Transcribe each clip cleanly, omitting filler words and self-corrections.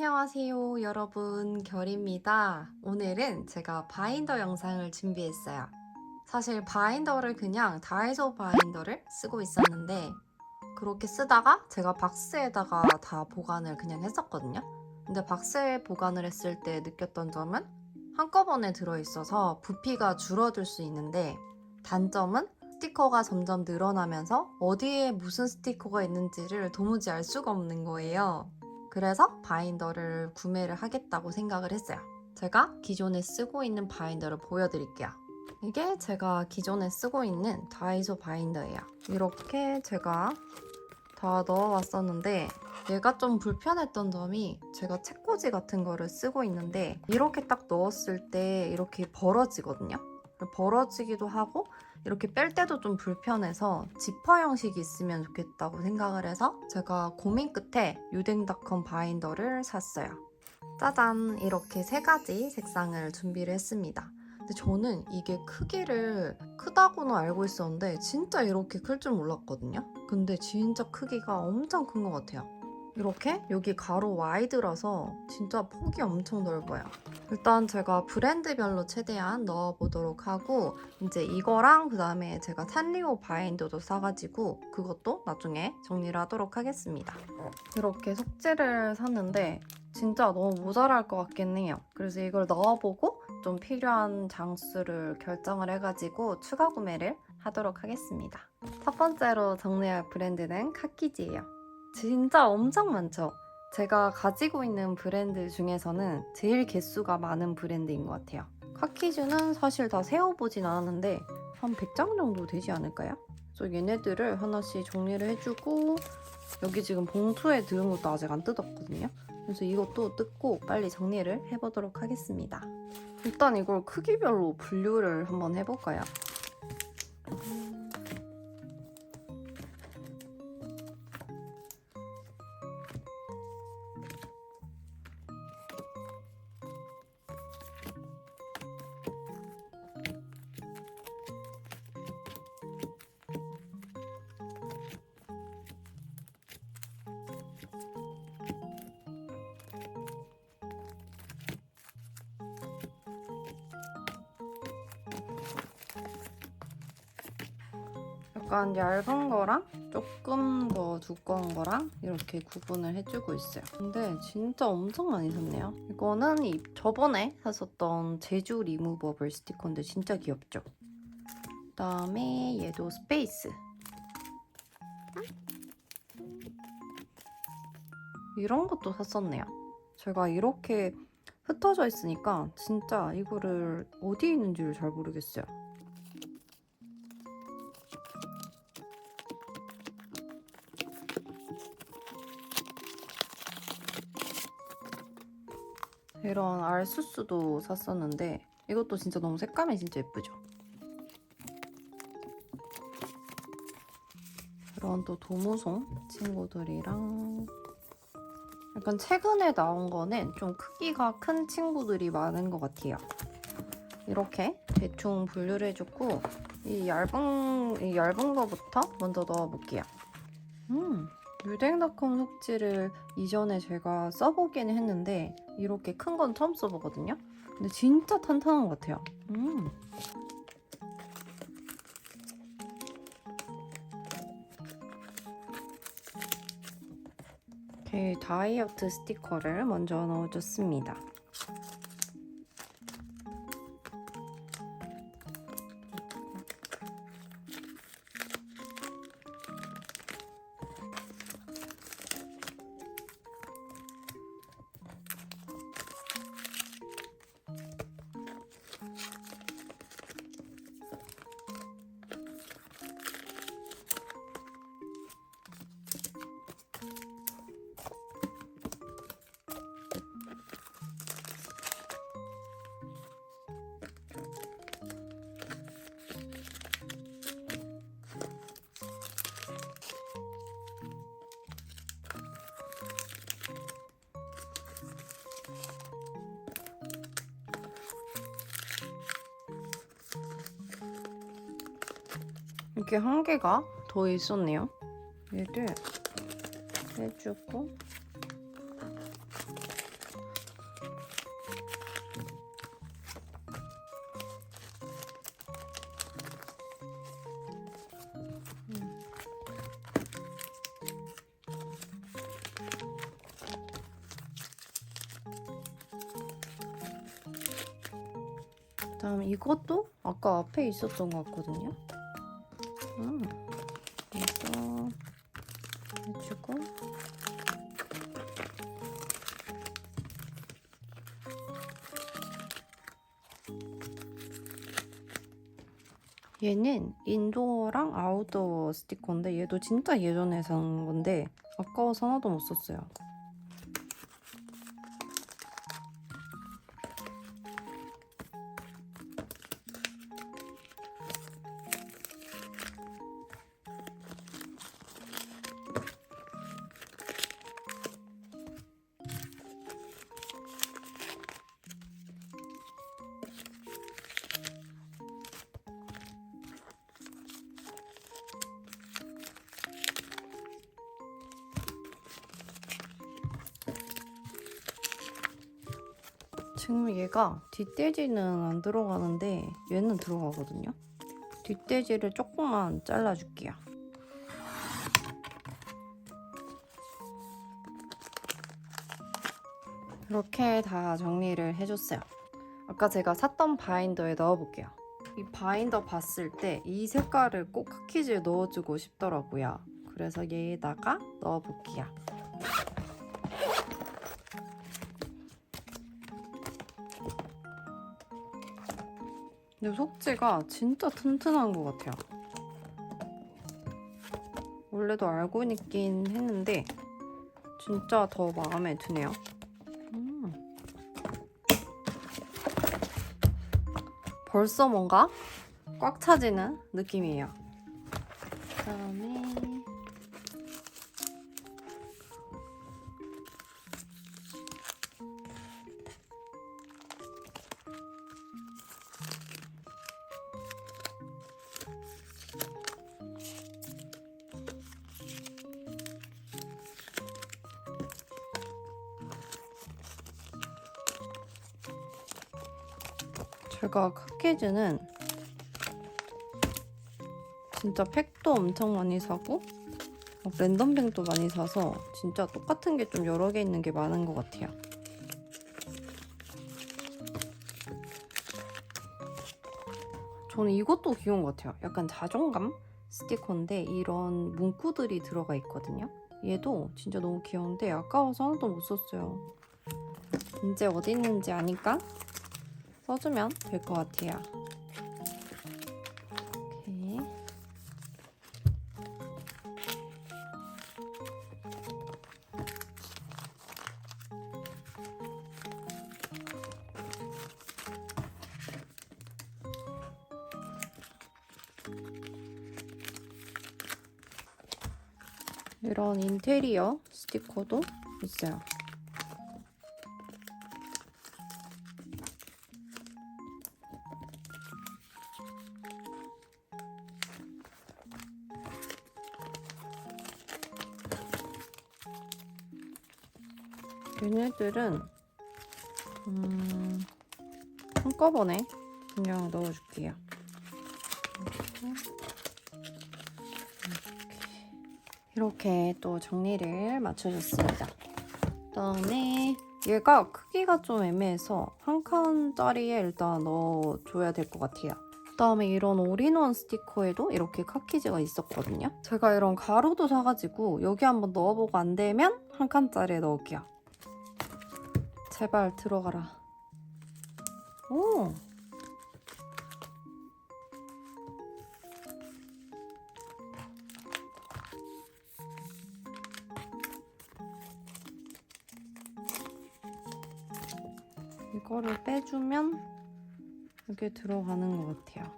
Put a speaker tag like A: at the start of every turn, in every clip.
A: 안녕하세요 여러분, 결입니다. 오늘은 제가 바인더 영상을 준비했어요. 사실 바인더를 그냥 다이소 바인더를 쓰고 있었는데 그렇게 쓰다가 제가 박스에다가 다 보관을 그냥 했었거든요. 근데 박스에 보관을 했을 때 느꼈던 점은 한꺼번에 들어있어서 부피가 줄어들 수 있는데, 단점은 스티커가 점점 늘어나면서 어디에 무슨 스티커가 있는지를 도무지 알 수가 없는 거예요. 그래서 바인더를 구매를 하겠다고 생각을 했어요. 제가 기존에 쓰고 있는 바인더를 보여드릴게요. 이게 제가 기존에 쓰고 있는 다이소 바인더예요. 이렇게 제가 다 넣어왔었는데, 얘가 좀 불편했던 점이 제가 책꽂이 같은 거를 쓰고 있는데 이렇게 딱 넣었을 때 이렇게 벌어지거든요. 벌어지기도 하고 이렇게 뺄 때도 좀 불편해서 지퍼 형식이 있으면 좋겠다고 생각을 해서 제가 고민 끝에 유댕닷컴 바인더를 샀어요. 짜잔! 이렇게 세 가지 색상을 준비를 했습니다. 근데 저는 이게 크기를 크다고는 알고 있었는데 진짜 이렇게 클 줄 몰랐거든요. 근데 진짜 크기가 엄청 큰 것 같아요. 이렇게 여기 가로 와이드라서 진짜 폭이 엄청 넓어요. 일단 제가 브랜드별로 최대한 넣어보도록 하고, 이제 이거랑 그 다음에 제가 산리오 바인더도 사가지고 그것도 나중에 정리를 하도록 하겠습니다. 이렇게 속지를 샀는데 진짜 너무 모자랄 것 같긴 해요. 그래서 이걸 넣어보고 좀 필요한 장수를 결정을 해가지고 추가 구매를 하도록 하겠습니다. 첫 번째로 정리할 브랜드는 카키즈예요. 진짜 엄청 많죠? 제가 가지고 있는 브랜드 중에서는 제일 개수가 많은 브랜드인 것 같아요. 카키즈는 사실 다 세어보진 않았는데 한 100장 정도 되지 않을까요? 그래서 얘네들을 하나씩 정리를 해주고, 여기 지금 봉투에 들은 것도 아직 안 뜯었거든요. 그래서 이것도 뜯고 빨리 정리를 해보도록 하겠습니다. 일단 이걸 크기별로 분류를 한번 해볼까요? 약간 얇은 거랑 조금 더 두꺼운 거랑 이렇게 구분을 해주고 있어요. 근데 진짜 엄청 많이 샀네요. 이거는 저번에 샀었던 제주 리무버블 스티커인데 진짜 귀엽죠? 그다음에 얘도 스페이스. 이런 것도 샀었네요. 제가 이렇게 흩어져 있으니까 진짜 이거를 어디에 있는지를 잘 모르겠어요. 이런 알수스도 샀었는데 이것도 진짜 너무 색감이 진짜 예쁘죠? 이런 또 도무송 친구들이랑, 약간 최근에 나온 거는 좀 크기가 큰 친구들이 많은 것 같아요. 이렇게 대충 분류를 해줬고, 이 얇은 거부터 먼저 넣어볼게요. 유댕닷컴 속지를 이전에 제가 써보기는 했는데 이렇게 큰 건 처음 써보거든요. 근데 진짜 탄탄한 것 같아요. 이렇게 다이어트 스티커를 먼저 넣어줬습니다. 이렇게 한 개가 더 있었네요. 얘를 해주고, 다음 이것도 아까 앞에 있었던 것 같거든요. 이거 해주고 얘는 인도어랑 아웃도어 스티커인데 얘도 진짜 예전에 산 건데 아까워서 하나도 못 썼어요. 지금 얘가 뒷돼지는 안 들어가는데 얘는 들어가거든요. 뒷돼지를 조금만 잘라줄게요. 이렇게 다 정리를 해줬어요. 아까 제가 샀던 바인더에 넣어볼게요. 이 바인더 봤을 때 이 색깔을 꼭 카키즈에 넣어주고 싶더라고요. 그래서 얘에다가 넣어볼게요. 근데 속지가 진짜 튼튼한 것 같아요. 원래도 알고 있긴 했는데 진짜 더 마음에 드네요. 벌써 뭔가 꽉 차지는 느낌이에요. 그다음에 제가 카키즈는 진짜 팩도 엄청 많이 사고 랜덤팩도 많이 사서 진짜 똑같은 게 좀 여러 개 있는 게 많은 것 같아요. 저는 이것도 귀여운 것 같아요. 약간 자존감 스티커인데 이런 문구들이 들어가 있거든요. 얘도 진짜 너무 귀여운데 아까워서 하나도 못 썼어요. 이제 어디 있는지 아니까 써주면 될 것 같아요. 오케이. 이런 인테리어 스티커도 있어요. 얘네들은 한꺼번에 그냥 넣어줄게요. 이렇게 또 정리를 맞춰줬습니다. 그다음에 얘가 크기가 좀 애매해서 한 칸짜리에 일단 넣어줘야 될 것 같아요. 그다음에 이런 올인원 스티커에도 이렇게 카키즈가 있었거든요. 제가 이런 가루도 사가지고 여기 한번 넣어보고 안 되면 한 칸짜리에 넣을게요. 제발 들어가라. 오! 이거를 빼주면 이게 들어가는 것 같아요.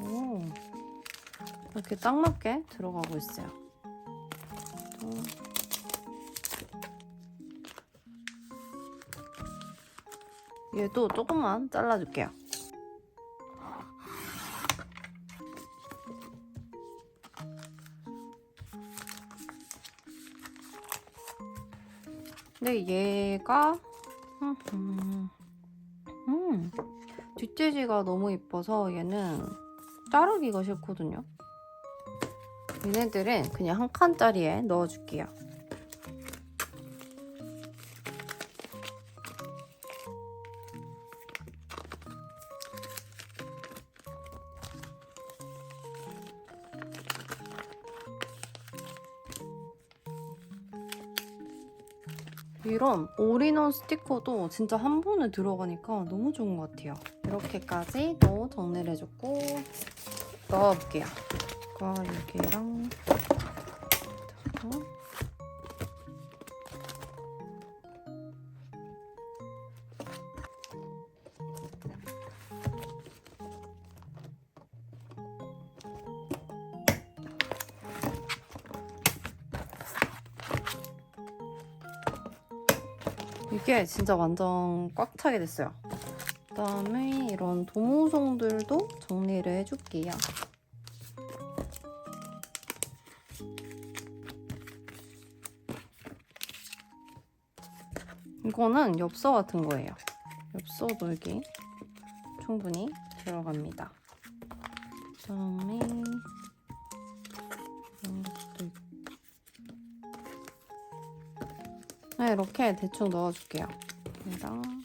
A: 오, 이렇게 딱 맞게 들어가고 있어요. 얘도 조금만 잘라줄게요. 근데 얘가 뒷돼지가 너무 이뻐서 얘는 자르기가 싫거든요. 얘네들은 그냥 한 칸짜리에 넣어줄게요. 이런 올인원 스티커도 진짜 한 번에 들어가니까 너무 좋은 것 같아요. 이렇게까지 또 정리를 해줬고 넣어볼게요. 여기랑 이게 진짜 완전 꽉 차게 됐어요. 그다음에 이런 도무송들도 정리를 해줄게요. 이거는 엽서 같은 거예요. 엽서도 여기 충분히 들어갑니다. 그다음에 이런 것도 있고. 네, 이렇게 대충 넣어줄게요. 얘랑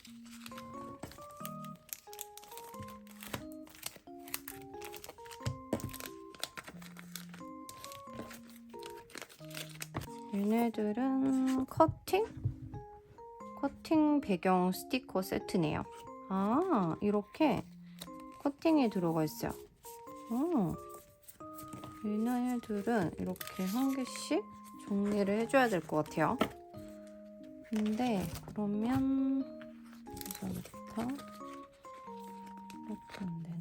A: 얘네들은 커팅 배경 스티커 세트네요. 아, 이렇게 커팅이 들어가 있어요. 얘네들은 이렇게 한 개씩 정리를 해줘야 될 것 같아요. 근데 그러면 우선부터 이렇게 안 되나?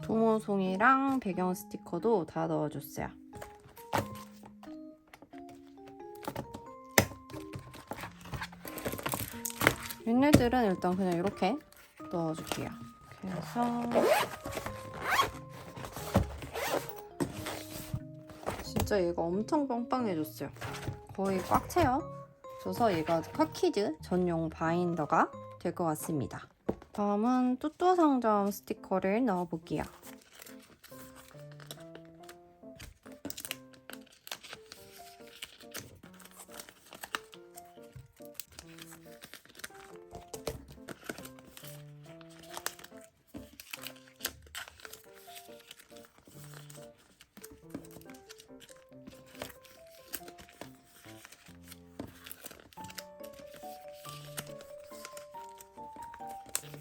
A: 도모송이랑 배경 스티커도 다 넣어줬어요. 얘네들은 일단 그냥 이렇게 넣어줄게요. 그래서 진짜 얘가 엄청 빵빵해졌어요. 거의 꽉 채요. 그래서 얘가 카키즈 전용 바인더가 될 것 같습니다. 다음은 뚜뚜 상점 스티커를 넣어볼게요.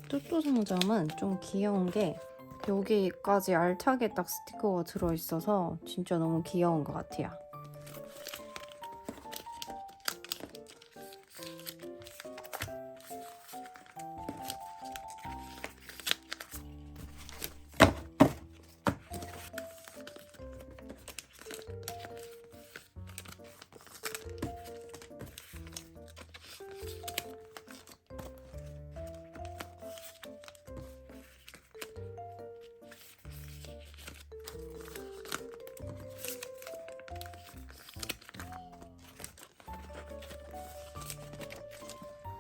A: 뚜뚜 상점은 좀 귀여운 게 여기까지 알차게 딱 스티커가 들어있어서 진짜 너무 귀여운 것 같아요.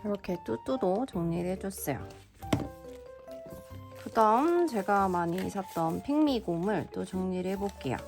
A: 이렇게 뚜뚜도 정리를 해줬어요. 그 다음 제가 많이 샀던 핑미곰을 또 정리를 해볼게요.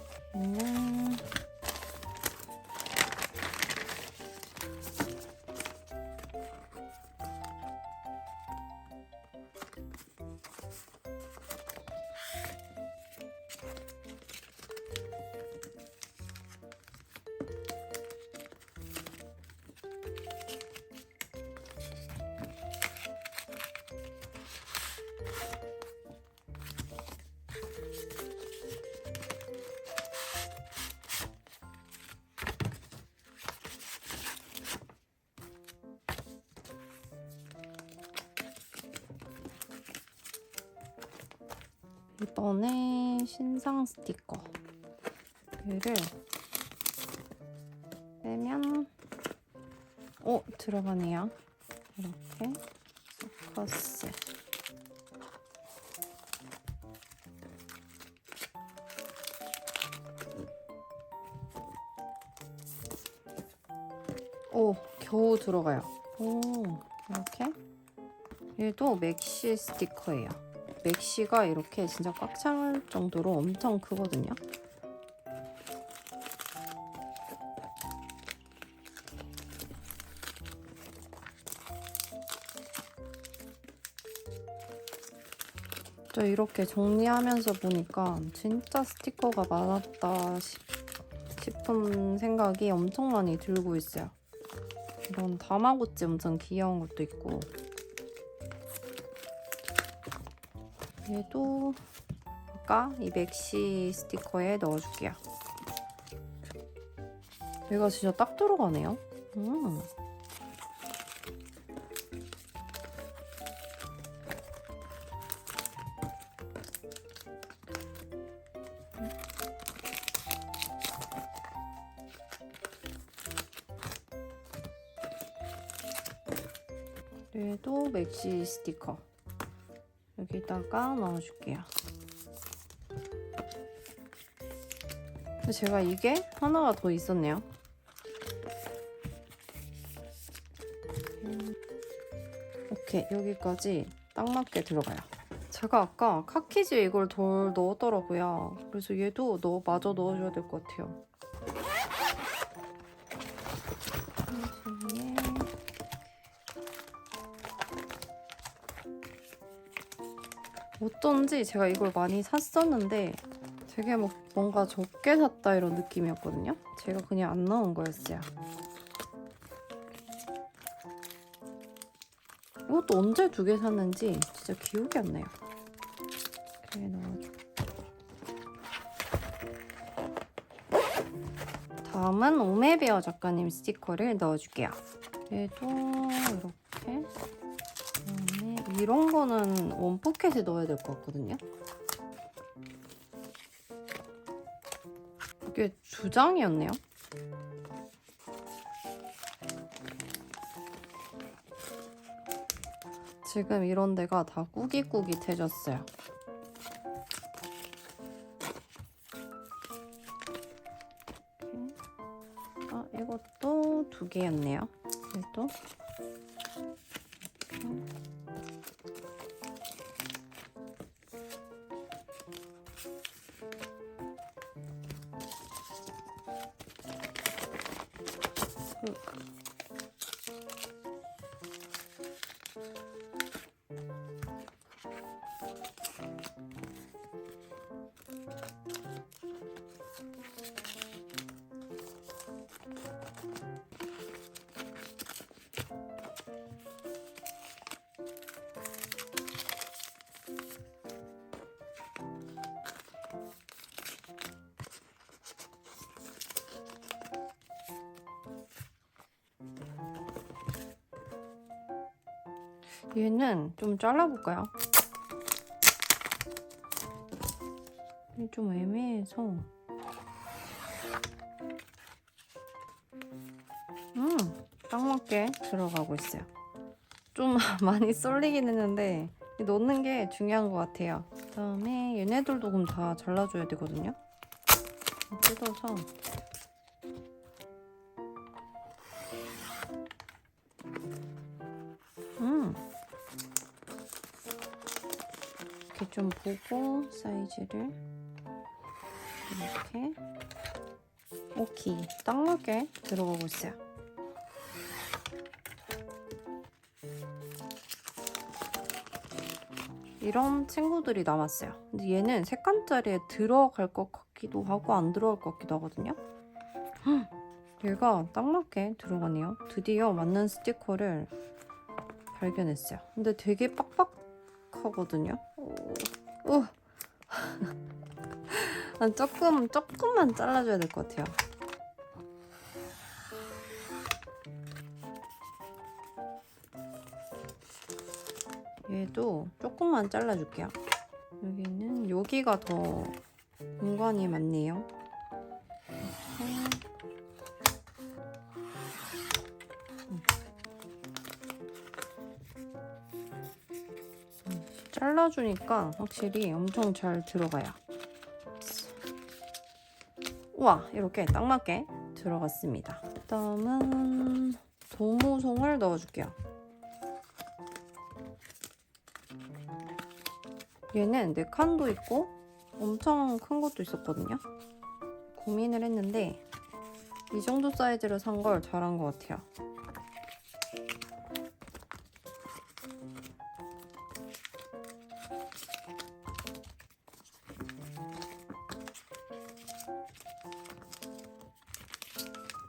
A: 이번에 신상 스티커 얘를 빼면 들어가네요. 이렇게 서커스 오, 겨우 들어가요. 오, 이렇게. 얘도 맥시 스티커예요. 맥시가 이렇게 진짜 꽉 찰 정도로 엄청 크거든요. 저 이렇게 정리하면서 보니까 진짜 스티커가 많았다 싶은 생각이 엄청 많이 들고 있어요. 이런 다마고치 엄청 귀여운 것도 있고, 얘도 아까 이 맥시 스티커에 넣어줄게요. 얘가 진짜 딱 들어가네요. 얘도 맥시 스티커 여기다가 넣어줄게요. 근데 제가 이게 하나가 더 있었네요. 오케이, 여기까지 딱 맞게 들어가요. 제가 아까 카키지에 이걸 덜 넣었더라고요. 그래서 얘도 마저 넣어줘야 될 것 같아요. 어쩐지 제가 이걸 많이 샀었는데 되게 뭔가 적게 샀다 이런 느낌이었거든요. 제가 그냥 안 넣은 거였어요. 이것도 언제 2개 샀는지 진짜 기억이 안 나요. 이렇게 넣어주고. 다음은 오메베어 작가님 스티커를 넣어줄게요. 얘도 이렇게. 그다음에 이런 거는 원포켓에 넣어야 될 것 같거든요. 이게 2장이었네요. 지금 이런 데가 다 꾸깃꾸깃해졌어요. 이것도 2개였네요. 얘도 얘는 좀 잘라볼까요? 이게 좀 애매해서 딱 맞게 들어가고 있어요. 좀 많이 쏠리긴 했는데 넣는 게 중요한 것 같아요. 그다음에 얘네들도 그럼 다 잘라줘야 되거든요. 뜯어서 이렇게 좀 보고 사이즈를 이렇게 오케이, 딱 맞게 들어가고 있어요. 이런 친구들이 남았어요. 근데 얘는 3칸짜리에 들어갈 것 같기도 하고 안 들어갈 것 같기도 하거든요. 얘가 딱 맞게 들어가네요. 드디어 맞는 스티커를 발견했어요. 근데 되게 빡빡하거든요. 난 조금만 잘라줘야 될 것 같아요. 얘도 조금만 잘라줄게요. 여기가 더 공간이 많네요. 잘라주니까 확실히 엄청 잘 들어가요. 우와, 이렇게 딱 맞게 들어갔습니다. 다음은 도무송을 넣어줄게요. 얘는 4칸도 있고 엄청 큰 것도 있었거든요. 고민을 했는데 이 정도 사이즈를 산 걸 잘한 것 같아요.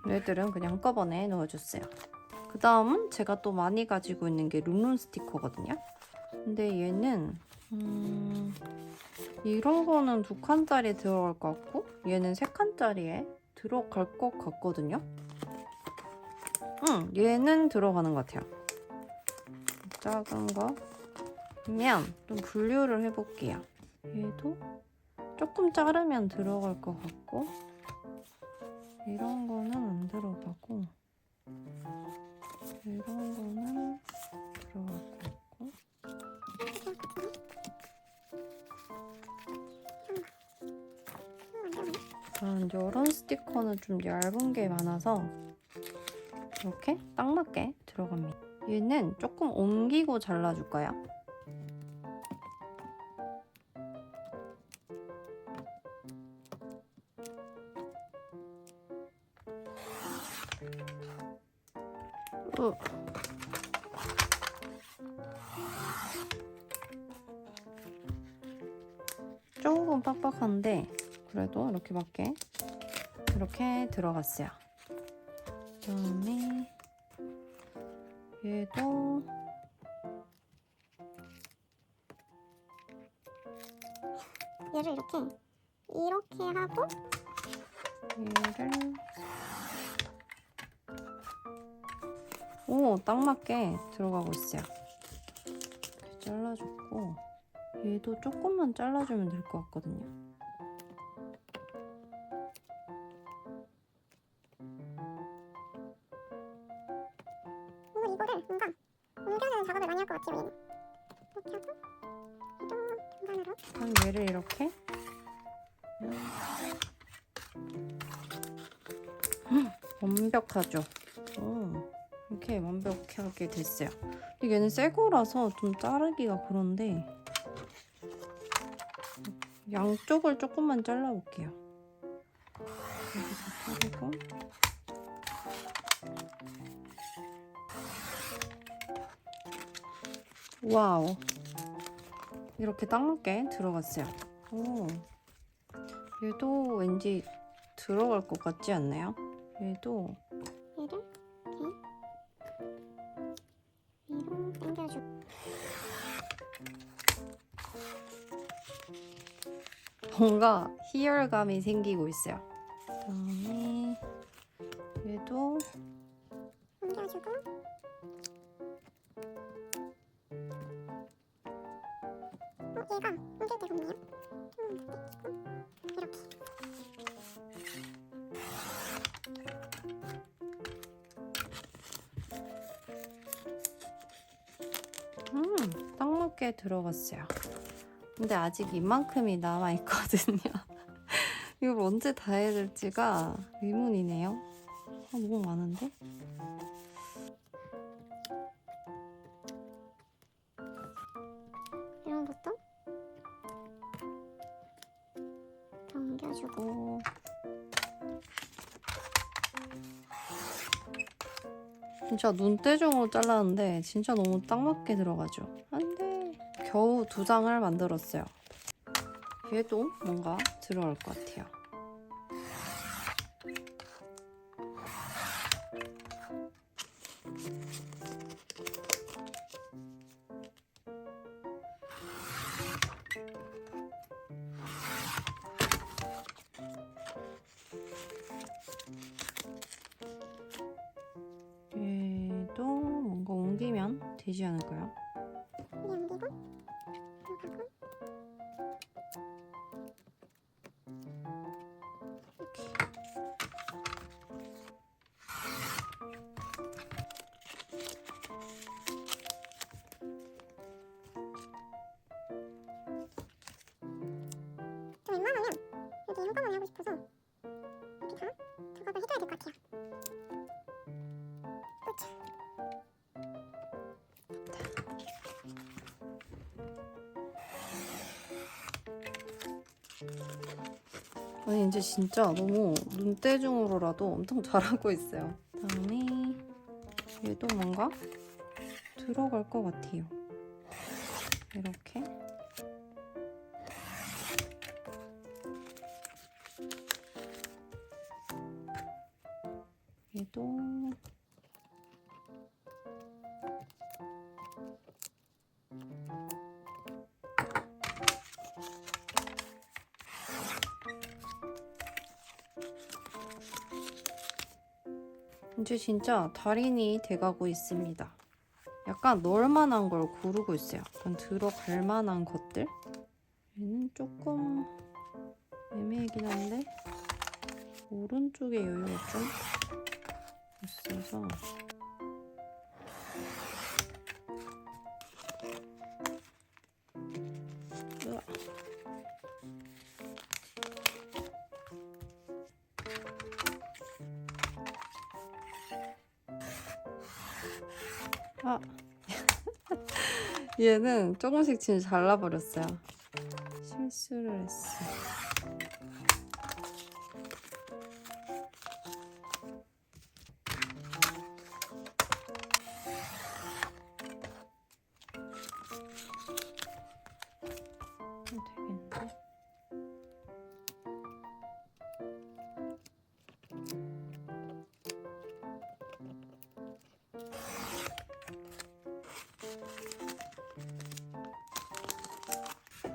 A: 얘들은 그냥 한꺼번에 넣어줬어요. 그 다음은 제가 또 많이 가지고 있는 게 룬룬 스티커거든요. 근데 얘는 이런 거는 2칸짜리 들어갈 것 같고 얘는 3칸짜리에 들어갈 것 같거든요. 얘는 들어가는 것 같아요. 작은 거면 좀 분류를 해볼게요. 얘도 조금 자르면 들어갈 것 같고 이런 거는 안 들어가고 이런 거는 들어갈 것 같고 이런 스티커는 좀 얇은 게 많아서 이렇게 딱 맞게 들어갑니다. 얘는 조금 옮기고 잘라줄 거예요. 조금 빡빡한데 그래도 이렇게 맞게 이렇게 들어갔어요. 그다음에 얘도
B: 얘를 이렇게 하고
A: 얘를 딱 맞게 들어가고 있어요. 이렇게 잘라줬고 얘도 조금만 잘라주면 될 것 같거든요.
B: 이거를 뭔가 옮겨주는 작업을 많이 할 것 같아요. 얘는 이렇게 하고 얘도 중간으로
A: 그럼 얘를 이렇게 완벽하죠? 이렇게 완벽하게 됐어요. 근데 얘는 새 거라서 좀 자르기가 그런데 양쪽을 조금만 잘라볼게요. 여기서 자르고 와우, 이렇게 딱 맞게 들어갔어요. 얘도 왠지 들어갈 것 같지 않나요? 얘도
B: 얘를 이렇게 위로 당겨주고
A: 뭔가 희열감이 생기고 있어요. 그다음에 얘도
B: 옮겨주고 얘가 옮길 데가 없네요. 이렇게
A: 딱 맞게 들어갔어요. 근데 아직 이만큼이 남아있거든요. 이걸 언제 다 해야 될지가 의문이네요. 너무 많은데?
B: 이런 것도 옮겨주고
A: 진짜 눈대중으로 잘랐는데 진짜 너무 딱 맞게 들어가죠. 안돼. 겨우 2장을 만들었어요. 얘도 뭔가 들어갈 것 같아요. 얘도 뭔가 옮기면 되지 않을까요?
B: 옮기고 이거 좀 웬만하면 여기 한꺼번에 하고 싶어서 이렇게 다 작업을 해줘야 될 것 같아요. 꿀차.
A: 아니 이제 진짜 너무 눈대중으로라도 엄청 잘하고 있어요. 그다음에 얘도 뭔가 들어갈 것 같아요. 이렇게. 얘도 이제 진짜 달인이 돼가고 있습니다. 약간 넣을 만한 걸 고르고 있어요. 약간 들어갈 만한 것들. 얘는 조금 애매하긴 한데 오른쪽에 여유가 좀 있어서 으아. 아 얘는 조금씩 진짜 잘라버렸어요. 실수를 했어. 되겠는데?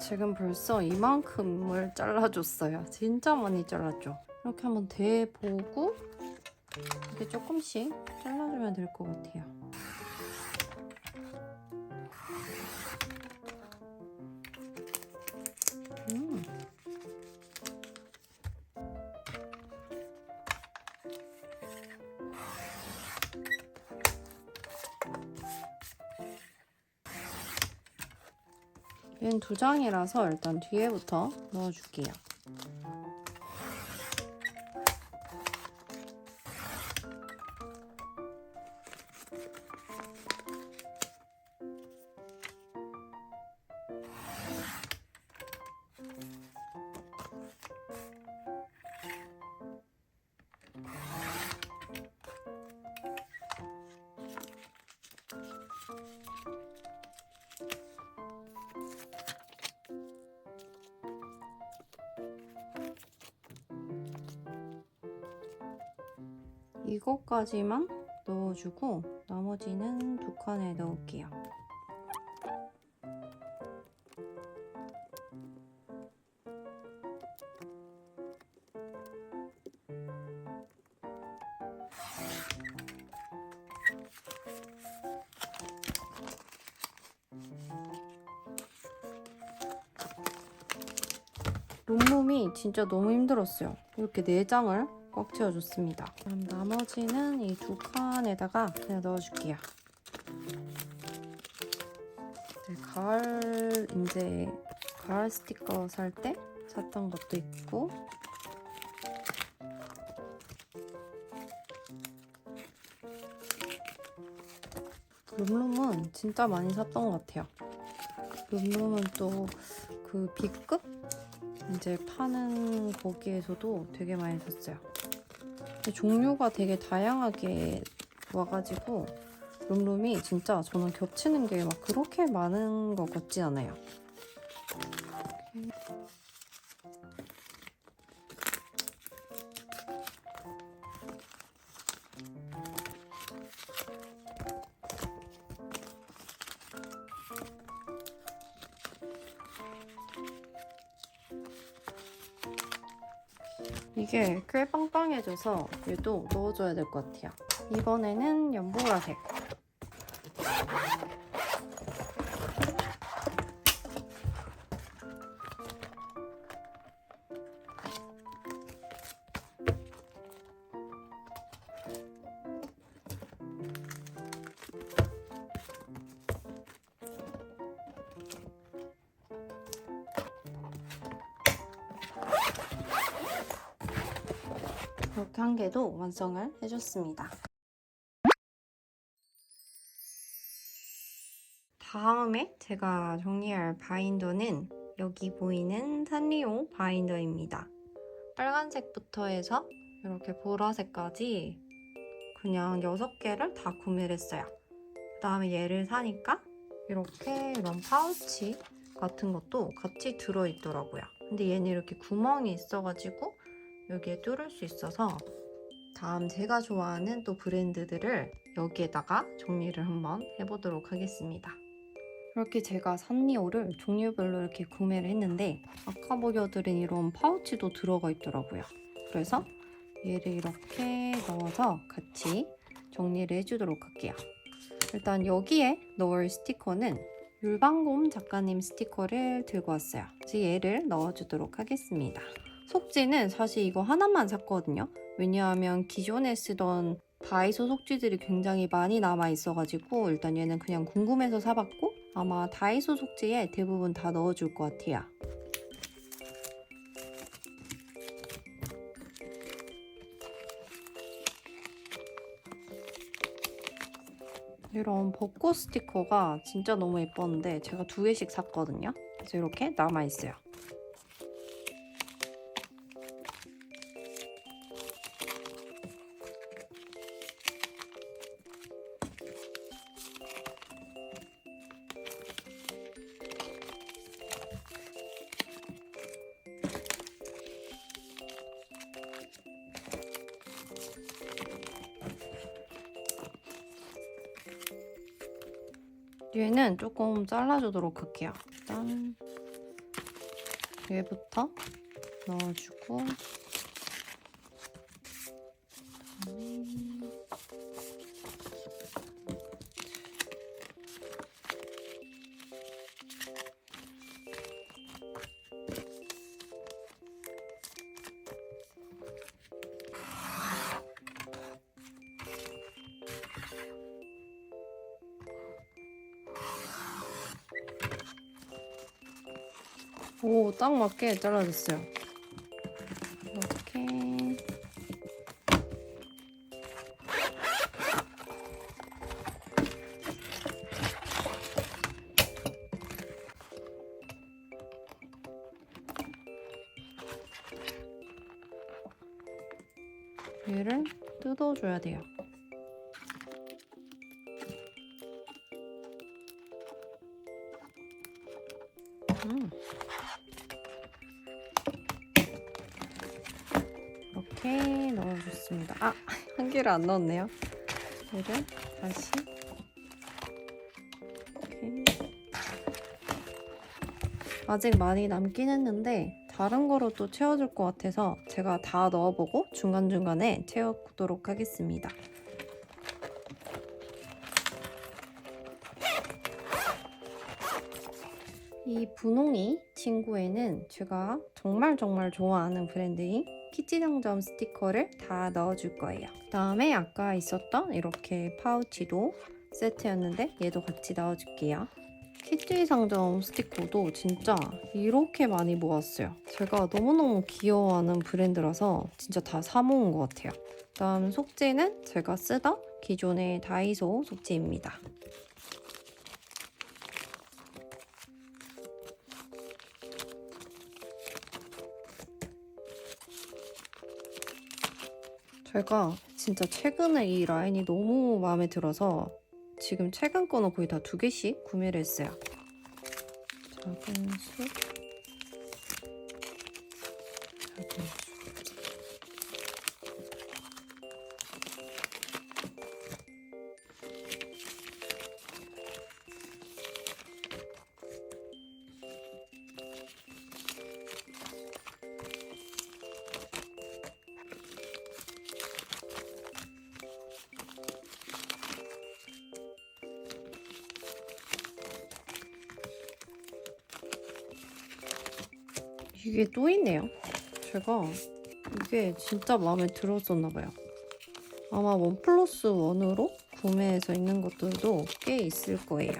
A: 지금 벌써 이만큼을 잘라줬어요. 진짜 많이 잘랐죠? 이렇게 한번 대보고 이렇게 조금씩 잘라주면 될 것 같아요. 얘는 2장이라서 일단 뒤에부터 넣어줄게요. 이거까지만 넣어주고 나머지는 2칸에 넣을게요. 롱몸이 진짜 너무 힘들었어요. 이렇게 4장을 꽉 채워줬습니다. 그럼 나머지는 이 2칸에다가 그냥 넣어줄게요. 가을 스티커 살 때 샀던 것도 있고 룸룸은 진짜 많이 샀던 것 같아요. 룸룸은 또 그 B급 이제 파는 거기에서도 되게 많이 샀어요. 종류가 되게 다양하게 와가지고 룸룸이 진짜 저는 겹치는 게 막 그렇게 많은 것 같진 않아요. 이게 꽤 빵빵해져서 얘도 넣어줘야 될 것 같아요. 이번에는 연보라색. 이렇게 한 개도 완성을 해줬습니다. 다음에 제가 정리할 바인더는 여기 보이는 산리오 바인더입니다. 빨간색부터 해서 이렇게 보라색까지 그냥 6개를 다 구매를 했어요. 그 다음에 얘를 사니까 이렇게 이런 파우치 같은 것도 같이 들어있더라고요. 근데 얘는 이렇게 구멍이 있어가지고 여기에 뚫을 수 있어서 다음 제가 좋아하는 또 브랜드들을 여기에다가 정리를 한번 해보도록 하겠습니다. 이렇게 제가 산리오를 종류별로 이렇게 구매를 했는데 아까 보여드린 이런 파우치도 들어가 있더라고요. 그래서 얘를 이렇게 넣어서 같이 정리를 해주도록 할게요. 일단 여기에 넣을 스티커는 율방곰 작가님 스티커를 들고 왔어요. 그래서 얘를 넣어주도록 하겠습니다. 속지는 사실 이거 하나만 샀거든요. 왜냐하면 기존에 쓰던 다이소 속지들이 굉장히 많이 남아 있어가지고 일단 얘는 그냥 궁금해서 사봤고 아마 다이소 속지에 대부분 다 넣어줄 것 같아요. 이런 벚꽃 스티커가 진짜 너무 예뻤는데 제가 2개씩 샀거든요. 그래서 이렇게 남아있어요. 얘는 조금 잘라주도록 할게요. 일단 얘부터 넣어주고 오, 딱 맞게 잘라졌어요. 이렇게 얘를 뜯어줘야 돼요. 이렇게 넣어줬습니다. 아, 한 개를 안 넣었네요. 얘를 다시 이렇게. 아직 많이 남긴 했는데 다른 거로 또 채워줄 것 같아서 제가 다 넣어보고 중간중간에 채워보도록 하겠습니다. 이 분홍이 친구에는 제가 정말 좋아하는 브랜드인 키치정점 스티커를 다 넣어줄 거예요. 그다음에 아까 있었던 이렇게 파우치도 세트였는데 얘도 같이 넣어줄게요. 키티 상점 스티커도 진짜 이렇게 많이 모았어요. 제가 너무너무 귀여워하는 브랜드라서 진짜 다 사모은 것 같아요. 그다음 속지는 제가 쓰던 기존의 다이소 속지입니다. 제가 진짜 최근에 이 라인이 너무 마음에 들어서 지금 최근 거는 거의 다 2개씩 구매를 했어요. 작은 숲, 작은 숲. 이게 또 있네요. 제가 이게 진짜 마음에 들었었나봐요. 아마 1+1으로 구매해서 있는 것들도 꽤 있을 거예요.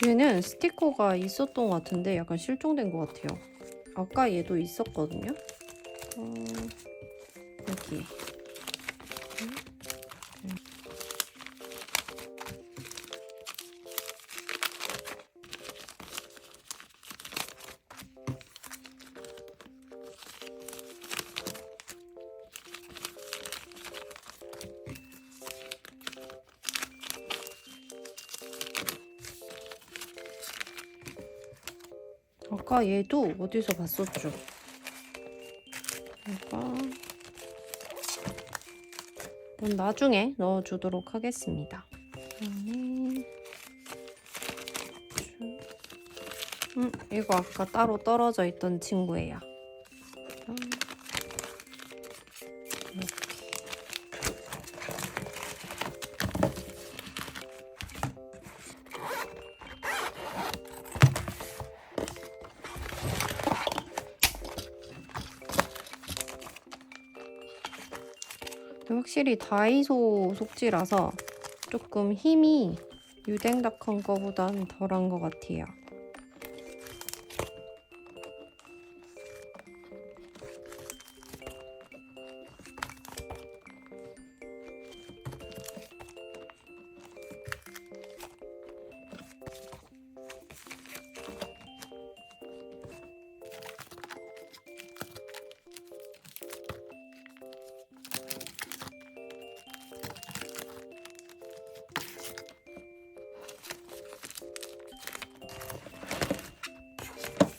A: 얘는 스티커가 있었던 것 같은데 약간 실종된 것 같아요. 아까 얘도 있었거든요. 여기. 아까 얘도 어디서 봤었죠? 이건 나중에 넣어주도록 하겠습니다. 이거 아까 따로 떨어져 있던 친구예요. 이렇게. 확실히 다이소 속지라서 조금 힘이 유댕닥한 거보단 덜한 것 같아요.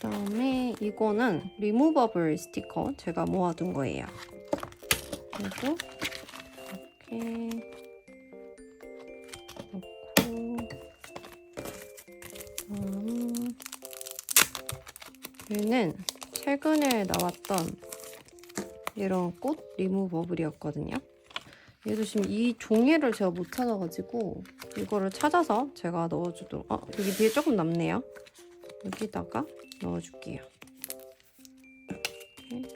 A: 그다음에 이거는 리무버블 스티커 제가 모아둔 거예요. 그리고 이렇게 넣고 얘는 최근에 나왔던 이런 꽃 리무버블이었거든요. 얘도 지금 이 종이를 제가 못 찾아가지고 이거를 찾아서 제가 넣어주도록. 여기 뒤에 조금 남네요. 여기다가 넣어줄게요. 이렇게.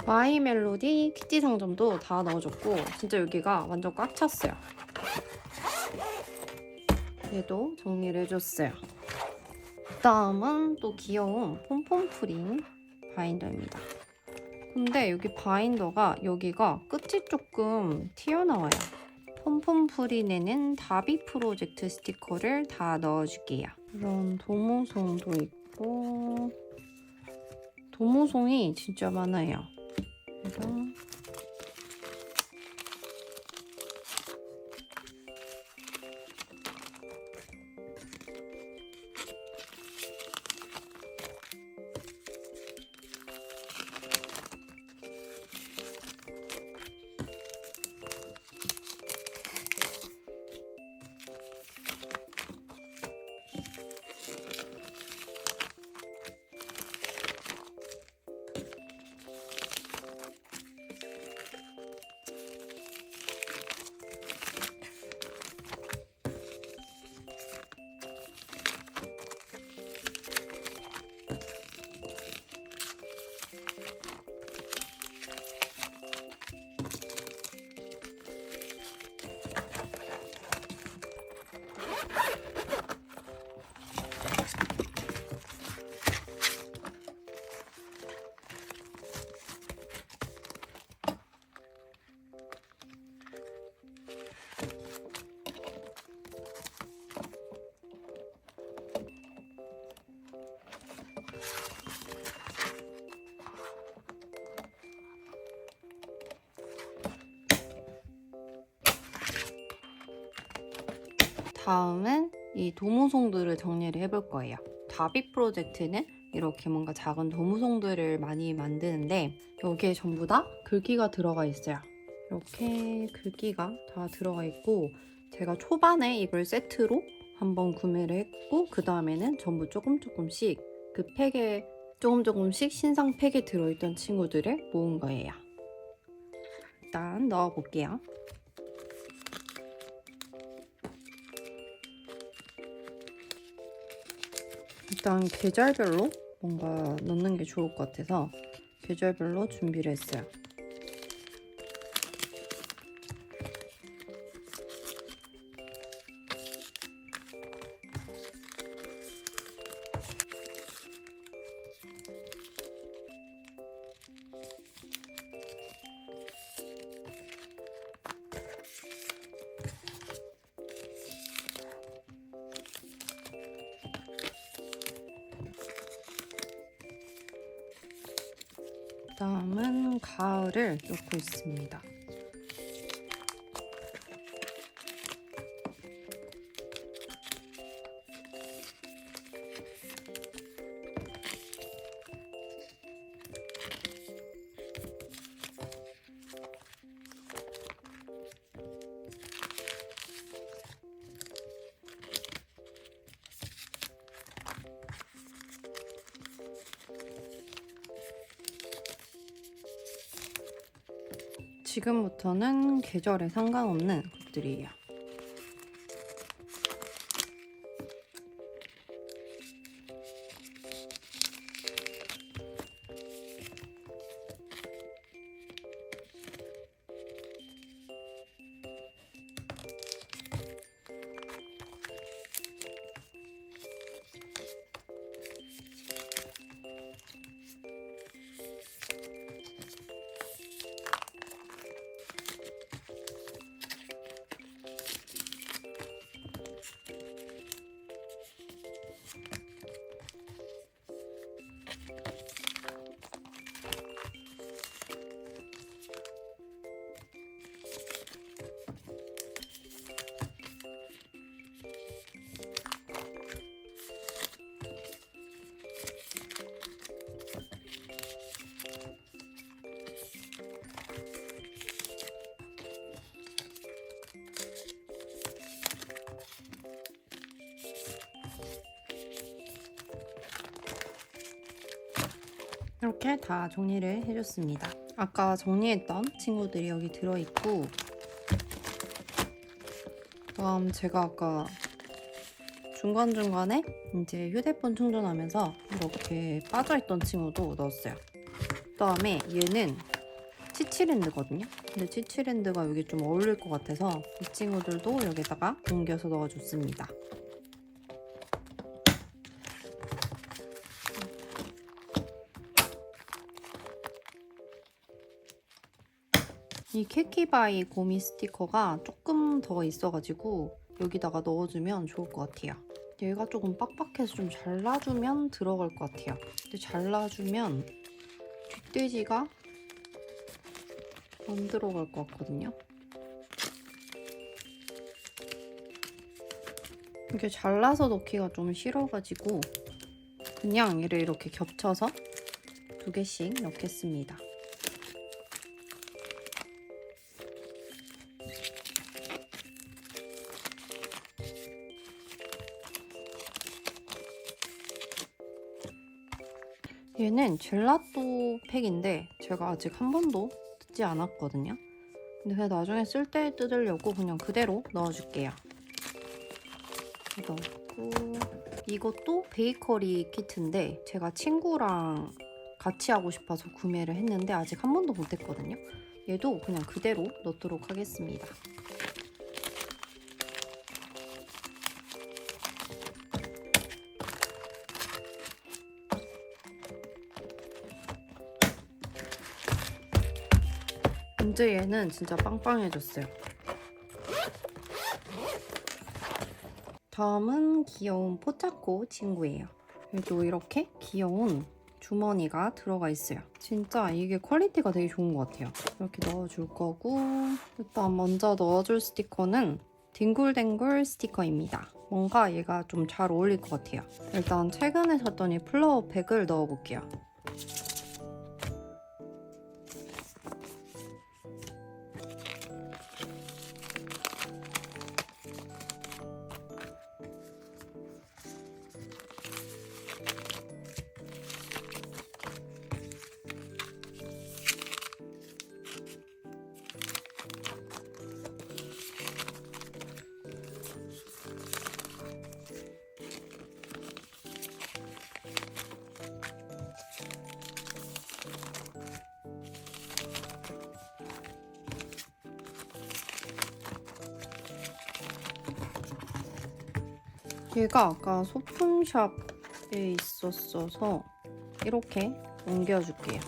A: 마이 멜로디 키티 상점도 다 넣어줬고 진짜 여기가 완전 꽉 찼어요. 얘도 정리를 해줬어요. 다음은 또 귀여운 폼폼프린 바인더입니다. 근데 여기 바인더가 여기가 끝이 조금 튀어나와요. 폼폼프린에는 다비 프로젝트 스티커를 다 넣어줄게요. 이런 도무송도 있고 도무송이 진짜 많아요. 이런 다음은 이 도무송들을 정리를 해볼 거예요. 다비 프로젝트는 이렇게 뭔가 작은 도무송들을 많이 만드는데 여기에 전부 다 글귀가 들어가 있어요. 이렇게 글귀가 다 들어가 있고 제가 초반에 이걸 세트로 한번 구매를 했고 그 다음에는 전부 조금씩 그 팩에 조금씩 신상 팩에 들어있던 친구들을 모은 거예요. 일단 넣어볼게요. 일단 계절별로 뭔가 넣는 게 좋을 것 같아서 계절별로 준비를 했어요. 다음은 가을을 놓고 있습니다. 지금부터는 계절에 상관없는 것들이에요. 이렇게 다 정리를 해줬습니다. 아까 정리했던 친구들이 여기 들어있고, 그다음 제가 아까 중간중간에 이제 휴대폰 충전하면서 이렇게 빠져있던 친구도 넣었어요. 그다음에 얘는 치치랜드거든요. 근데 치치랜드가 여기 좀 어울릴 것 같아서 이 친구들도 여기다가 옮겨서 넣어줬습니다. 이 캐키바이 고미 스티커가 조금 더 있어가지고 여기다가 넣어주면 좋을 것 같아요. 얘가 조금 빡빡해서 좀 잘라주면 들어갈 것 같아요. 근데 잘라주면 뒷돼지가 안 들어갈 것 같거든요. 이렇게 잘라서 넣기가 좀 싫어가지고 그냥 얘를 이렇게 겹쳐서 2개씩 넣겠습니다. 얘는 젤라또 팩인데 제가 아직 한 번도 뜯지 않았거든요. 근데 그냥 나중에 쓸 때 뜯으려고 그냥 그대로 넣어줄게요. 넣고 이것도 베이커리 키트인데 제가 친구랑 같이 하고 싶어서 구매를 했는데 아직 한 번도 못 했거든요. 얘도 그냥 그대로 넣도록 하겠습니다. 이제 얘는 진짜 빵빵해졌어요. 다음은 귀여운 포차코 친구예요. 얘도 이렇게 귀여운 주머니가 들어가 있어요. 진짜 이게 퀄리티가 되게 좋은 것 같아요. 이렇게 넣어줄 거고, 일단 먼저 넣어줄 스티커는 뒹굴뒹굴 스티커입니다. 뭔가 얘가 좀 잘 어울릴 것 같아요. 일단 최근에 샀던 이 플라워 팩을 넣어볼게요. 얘가 아까 소품샵에 있었어서 이렇게 옮겨줄게요.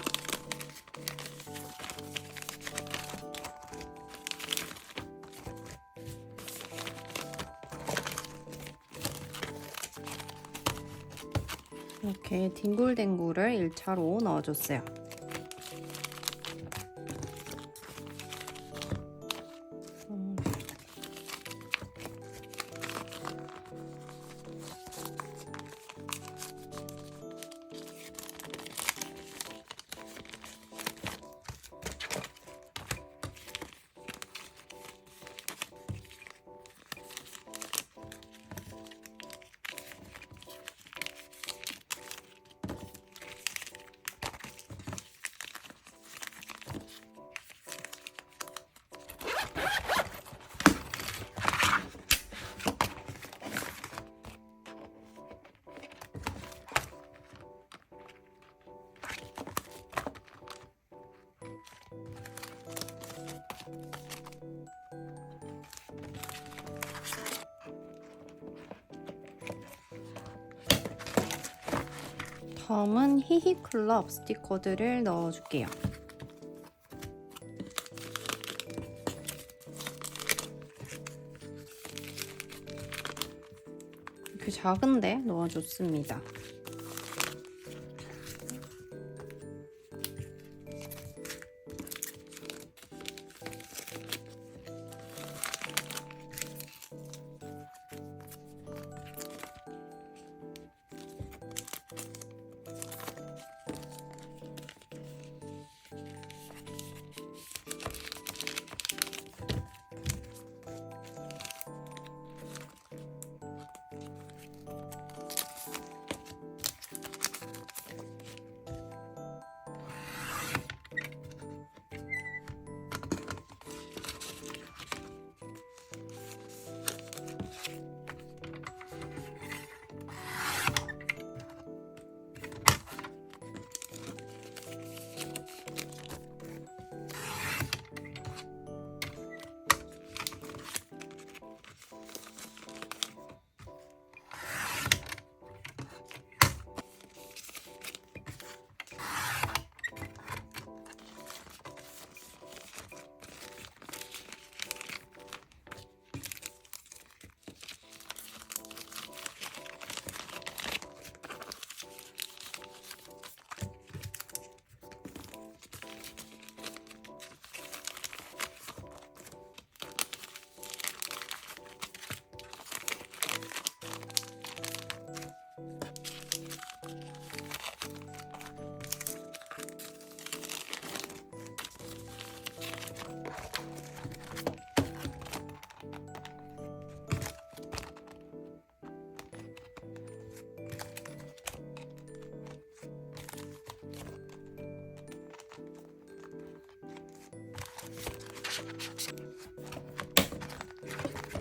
A: 이렇게 뒹굴뒹굴을 1차로 넣어줬어요. 다음은 히히클럽 스티커들을 넣어줄게요. 이렇게 작은데 넣어줬습니다.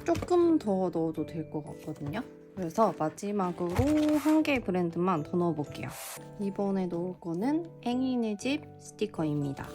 A: 조금 더 넣어도 될 것 같거든요. 그래서 마지막으로 한 개의 브랜드만 더 넣어볼게요. 이번에 넣을 거는 앵이네 집 스티커입니다.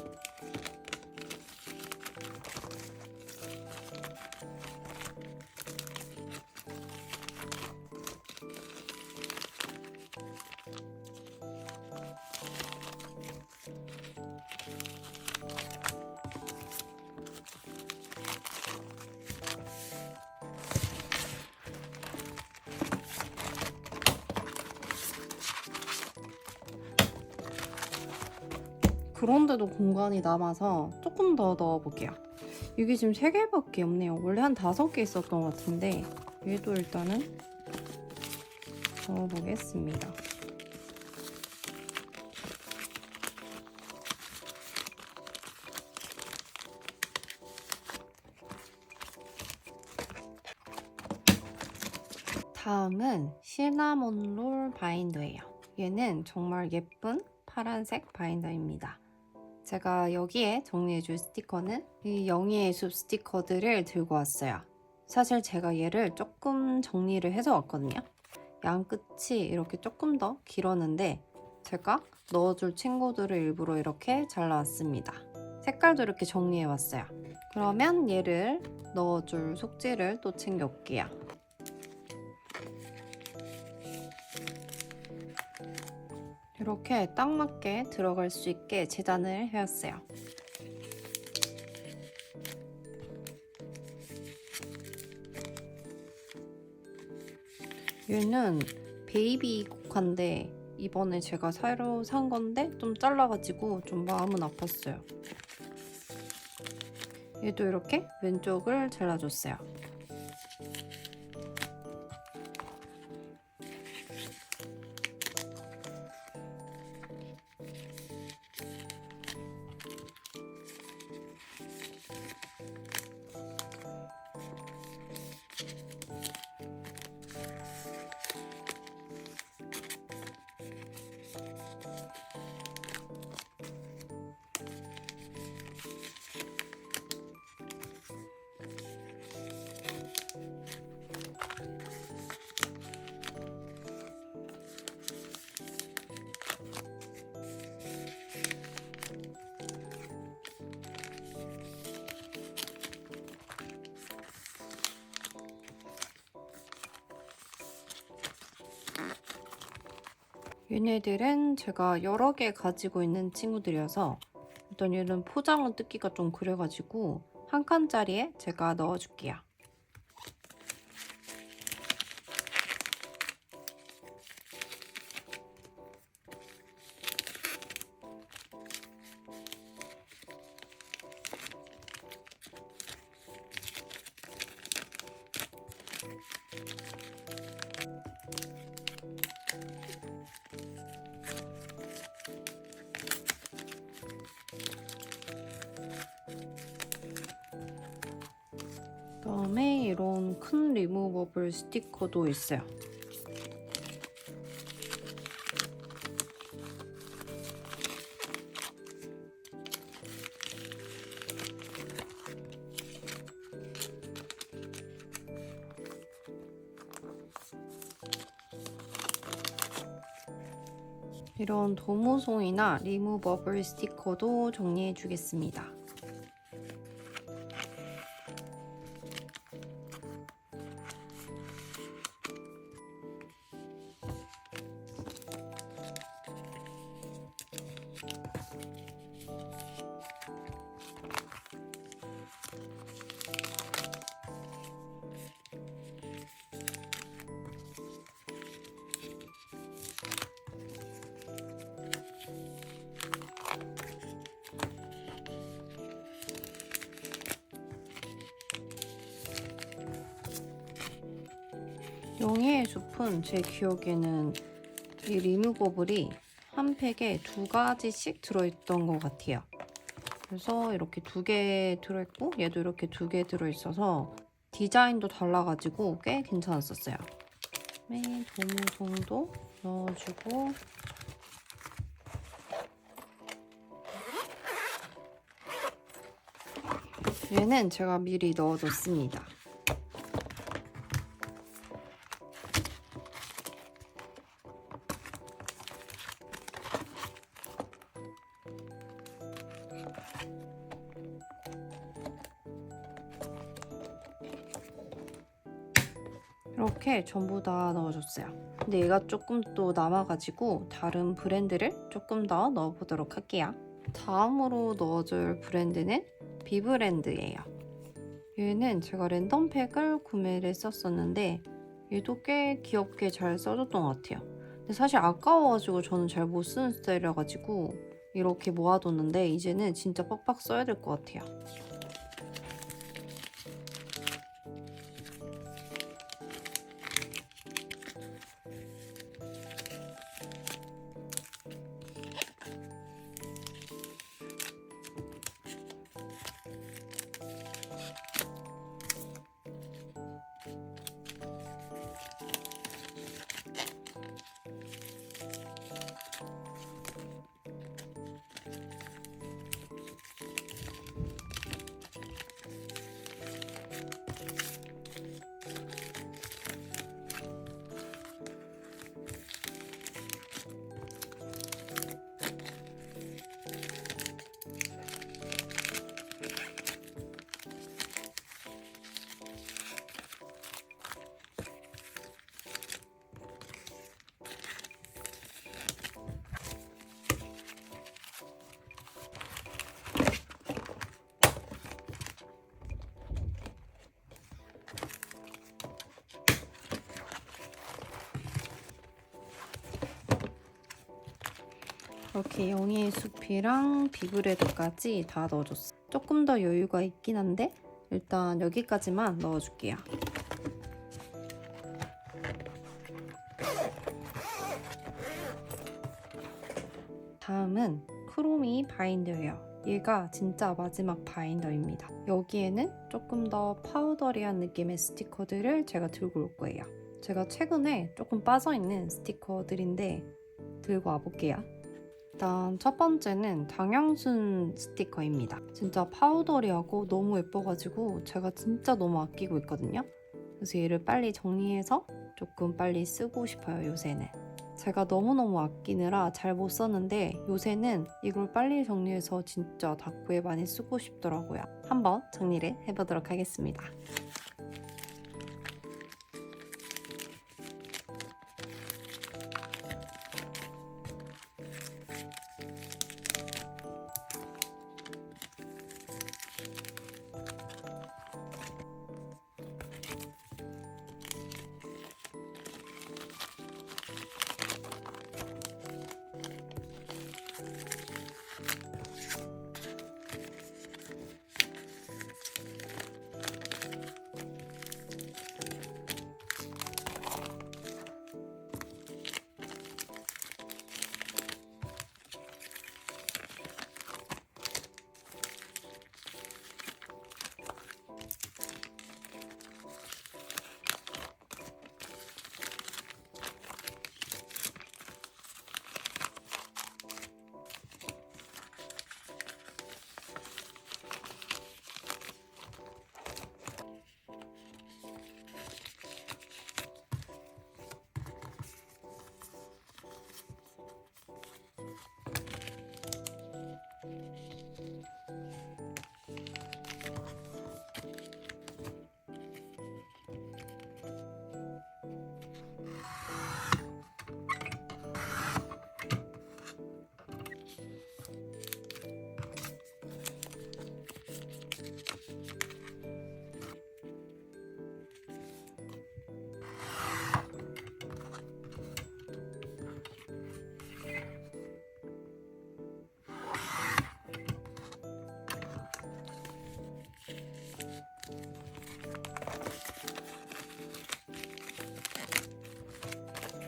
A: 그런데도 공간이 남아서 조금 더 넣어볼게요. 이게 지금 3개밖에 없네요. 원래 한 5개 있었던 것 같은데 얘도 일단은 넣어보겠습니다. 다음은 시나몬롤 바인더예요. 얘는 정말 예쁜 파란색 바인더입니다. 제가 여기에 정리해줄 스티커는 이 영희의 숲 스티커들을 들고 왔어요. 사실 제가 얘를 조금 정리를 해서 왔거든요. 양 끝이 이렇게 조금 더 길었는데 제가 넣어줄 친구들을 일부러 이렇게 잘라왔습니다. 색깔도 이렇게 정리해왔어요. 그러면 얘를 넣어줄 속지를 또 챙겨올게요. 이렇게 딱 맞게 들어갈 수 있게 재단을 해왔어요. 얘는 베이비 국화인데 이번에 제가 새로 산 건데 좀 잘라가지고 좀 마음은 아팠어요. 얘도 이렇게 왼쪽을 잘라줬어요. 얘네들은 제가 여러 개 가지고 있는 친구들이어서 일단 얘는 포장을 뜯기가 좀 그래가지고 한 칸짜리에 제가 넣어줄게요. 그다음에 이런 큰 리무버블 스티커도 있어요. 이런 도무송이나 리무버블 스티커도 정리해 주겠습니다. 용의 숲은 제 기억에는 이 리무버블이 한 팩에 2가지씩 들어있던 것 같아요. 그래서 이렇게 2개 들어있고 얘도 이렇게 2개 들어있어서 디자인도 달라가지고 꽤 괜찮았었어요. 도무송도 넣어주고 얘는 제가 미리 넣어뒀습니다. 이렇게 전부 다 넣어줬어요. 근데 얘가 조금 또 남아가지고 다른 브랜드를 조금 더 넣어보도록 할게요. 다음으로 넣어줄 브랜드는 비브랜드예요. 얘는 제가 랜덤팩을 구매를 했었는데 얘도 꽤 귀엽게 잘 써줬던 것 같아요. 근데 사실 아까워가지고 저는 잘 못 쓰는 스타일이라가지고 이렇게 모아뒀는데 이제는 진짜 빡빡 써야 될 것 같아요. 이렇게 영희의 숲이랑 비브레드까지 다 넣어줬어. 조금 더 여유가 있긴 한데 일단 여기까지만 넣어줄게요. 다음은 크로미 바인더예요. 얘가 진짜 마지막 바인더입니다. 여기에는 조금 더 파우더리한 느낌의 스티커들을 제가 들고 올 거예요. 제가 최근에 조금 빠져있는 스티커들인데 들고 와볼게요. 일단 첫 번째는 장영순 스티커입니다. 진짜 파우더리하고 너무 예뻐가지고 제가 진짜 너무 아끼고 있거든요. 그래서 얘를 빨리 정리해서 조금 빨리 쓰고 싶어요, 요새는. 제가 너무너무 아끼느라 잘 못 썼는데 요새는 이걸 빨리 정리해서 진짜 다꾸에 많이 쓰고 싶더라고요. 한번 정리를 해보도록 하겠습니다.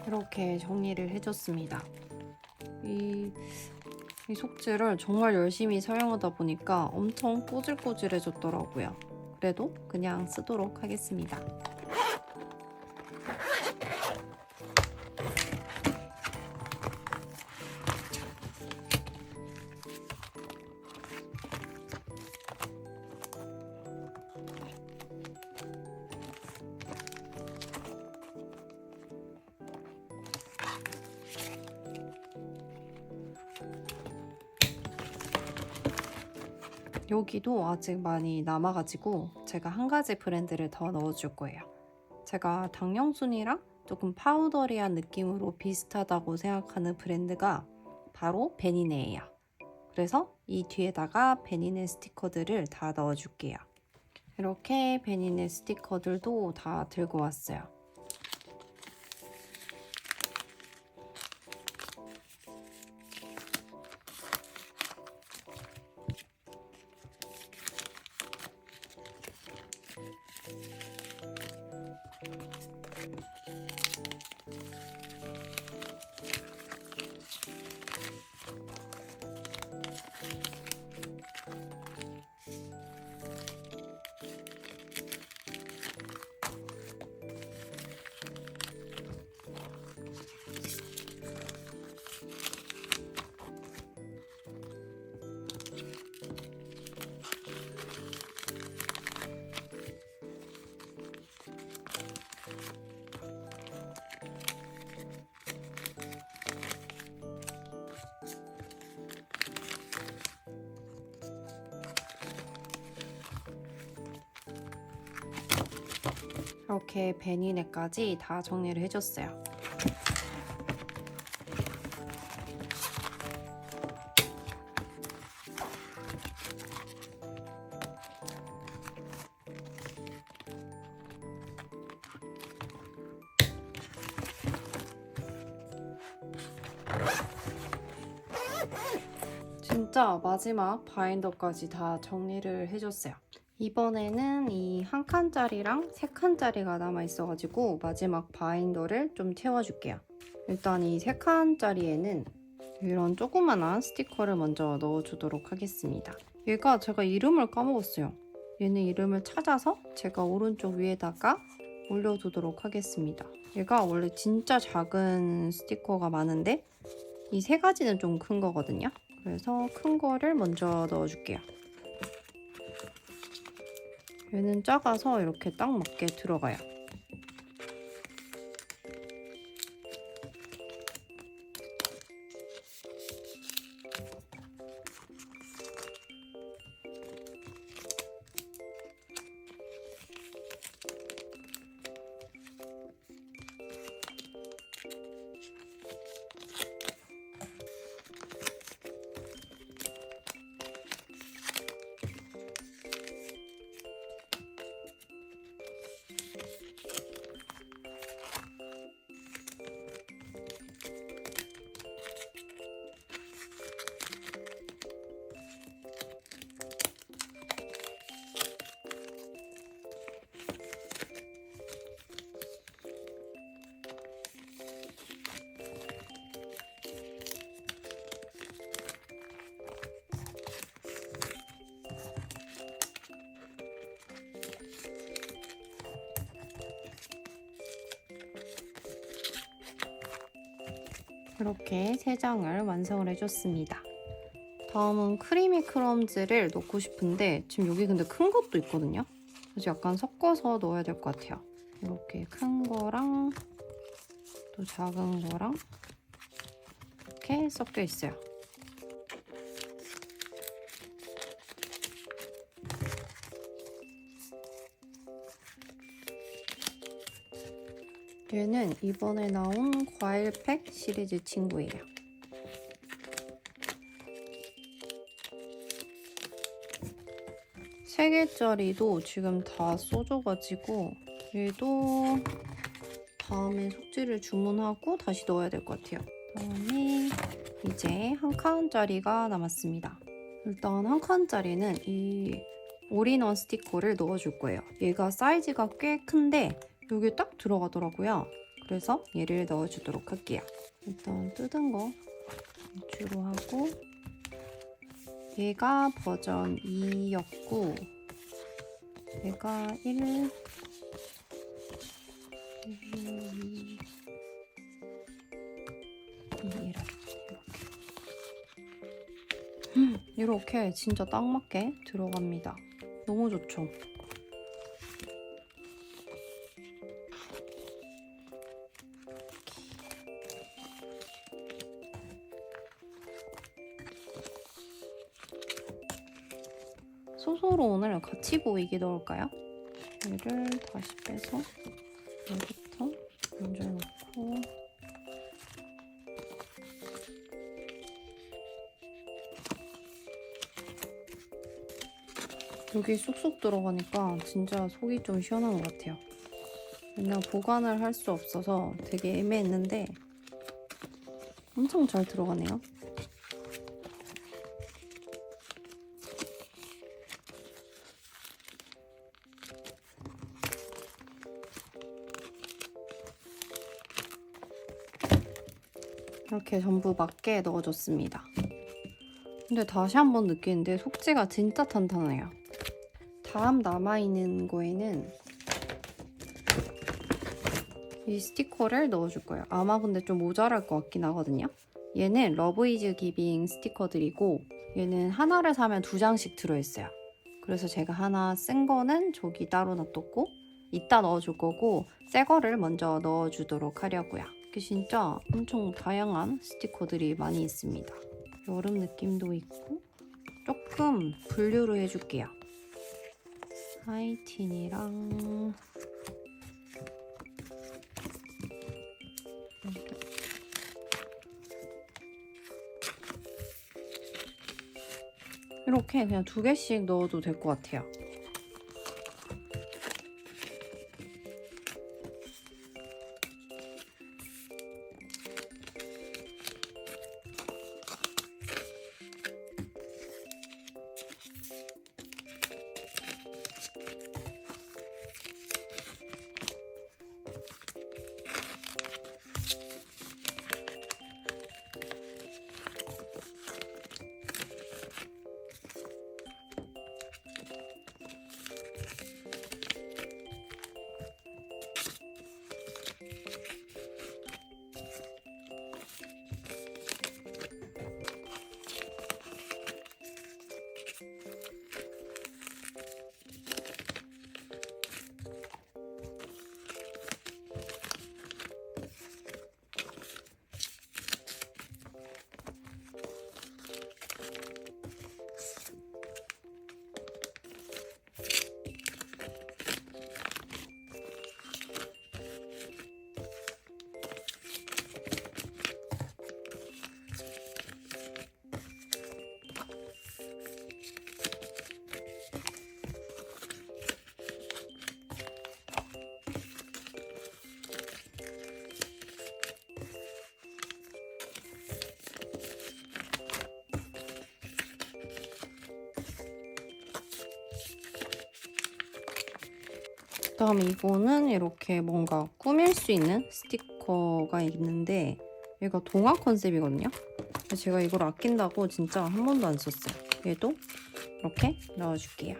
A: 이렇게 정리를 해줬습니다. 이 속지를 정말 열심히 사용하다 보니까 엄청 꼬질꼬질해졌더라고요. 그래도 그냥 쓰도록 하겠습니다. 여기도 아직 많이 남아가지고 제가 한 가지 브랜드를 더 넣어줄 거예요. 제가 당영순이랑 조금 파우더리한 느낌으로 비슷하다고 생각하는 브랜드가 바로 베니네예요. 그래서 이 뒤에다가 베니네 스티커들을 다 넣어줄게요. 이렇게 베니네 스티커들도 다 들고 왔어요. 이렇게 베니네까지 다 정리를 해줬어요. 진짜 마지막 바인더까지 다 정리를 해줬어요. 이번에는 이 한 칸짜리랑 세 칸짜리가 남아있어가지고 마지막 바인더를 좀 채워줄게요. 일단 이 세 칸짜리에는 이런 조그만한 스티커를 먼저 넣어주도록 하겠습니다. 얘가 제가 이름을 까먹었어요. 얘는 이름을 찾아서 제가 오른쪽 위에다가 올려두도록 하겠습니다. 얘가 원래 진짜 작은 스티커가 많은데 이 세 가지는 좀 큰 거거든요. 그래서 큰 거를 먼저 넣어줄게요. 얘는 작아서 이렇게 딱 맞게 들어가요. 이렇게 3장을 완성을 해줬습니다. 다음은 크리미 크럼즈를 넣고 싶은데 지금 여기 근데 큰 것도 있거든요. 그래서 약간 섞어서 넣어야 될 것 같아요. 이렇게 큰 거랑 또 작은 거랑 이렇게 섞여 있어요. 얘는 이번에 나온 과일팩 시리즈 친구예요. 세 개짜리도 지금 다 써져가지고 얘도 다음에 속지를 주문하고 다시 넣어야 될 것 같아요. 그다음에 이제 한 칸짜리가 남았습니다. 일단 한 칸짜리는 이 올인원 스티커를 넣어줄 거예요. 얘가 사이즈가 꽤 큰데 여기 딱 들어가더라고요. 그래서 얘를 넣어주도록 할게요. 일단 뜯은 거 위주로 하고 얘가 버전 2였고 얘가 1, 2, 2 이렇게 진짜 딱 맞게 들어갑니다. 너무 좋죠? 소소론을 같이 보이게 넣을까요? 얘를 다시 빼서 여기부터 먼저 넣고 여기 쑥쑥 들어가니까 진짜 속이 좀 시원한 것 같아요. 그냥 보관을 할 수 없어서 되게 애매했는데 엄청 잘 들어가네요. 이렇게 전부 맞게 넣어줬습니다. 근데 다시 한번 느끼는데 속지가 진짜 탄탄해요. 다음 남아있는 거에는 이 스티커를 넣어줄 거예요. 아마 근데 좀 모자랄 것 같긴 하거든요. 얘는 러브 이즈 기빙 스티커들이고 얘는 하나를 사면 2장씩 들어있어요. 그래서 제가 하나 쓴 거는 저기 따로 놔뒀고 이따 넣어줄 거고 새 거를 먼저 넣어주도록 하려고요. 이게 진짜 엄청 다양한 스티커들이 많이 있습니다. 여름 느낌도 있고 조금 분류를 해줄게요. 하이틴이랑 이렇게 그냥 2개씩 넣어도 될 것 같아요. 그다음에 이거는 이렇게 뭔가 꾸밀 수 있는 스티커가 있는데 얘가 동화 컨셉이거든요. 근데 제가 이걸 아낀다고 진짜 한 번도 안 썼어요. 얘도 이렇게 넣어줄게요.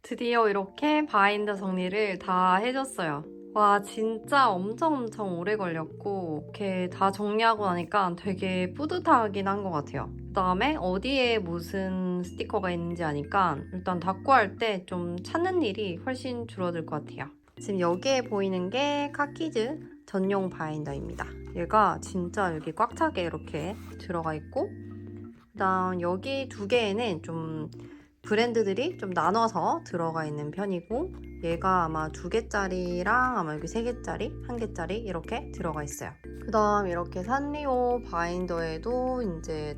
A: 드디어 이렇게 바인더 정리를 다 해줬어요. 와, 진짜 엄청 오래 걸렸고 이렇게 다 정리하고 나니까 되게 뿌듯하긴 한 것 같아요. 그 다음에 어디에 무슨 스티커가 있는지 아니까 일단 닦고 할 때 좀 찾는 일이 훨씬 줄어들 것 같아요. 지금 여기에 보이는 게 카키즈 전용 바인더입니다. 얘가 진짜 여기 꽉 차게 이렇게 들어가 있고 그다음 여기 두 개에는 좀 브랜드들이 좀 나눠서 들어가 있는 편이고 얘가 아마 2개짜리랑 아마 여기 3개짜리, 1개짜리 이렇게 들어가 있어요. 그 다음 이렇게 산리오 바인더에도 이제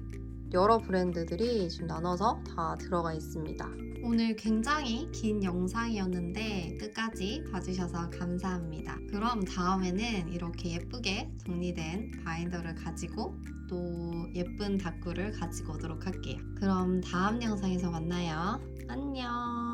A: 여러 브랜드들이 지금 나눠서 다 들어가 있습니다. 오늘 굉장히 긴 영상이었는데 끝까지 봐주셔서 감사합니다. 그럼 다음에는 이렇게 예쁘게 정리된 바인더를 가지고 또 예쁜 다꾸를 가지고 오도록 할게요. 그럼 다음 영상에서 만나요. 안녕.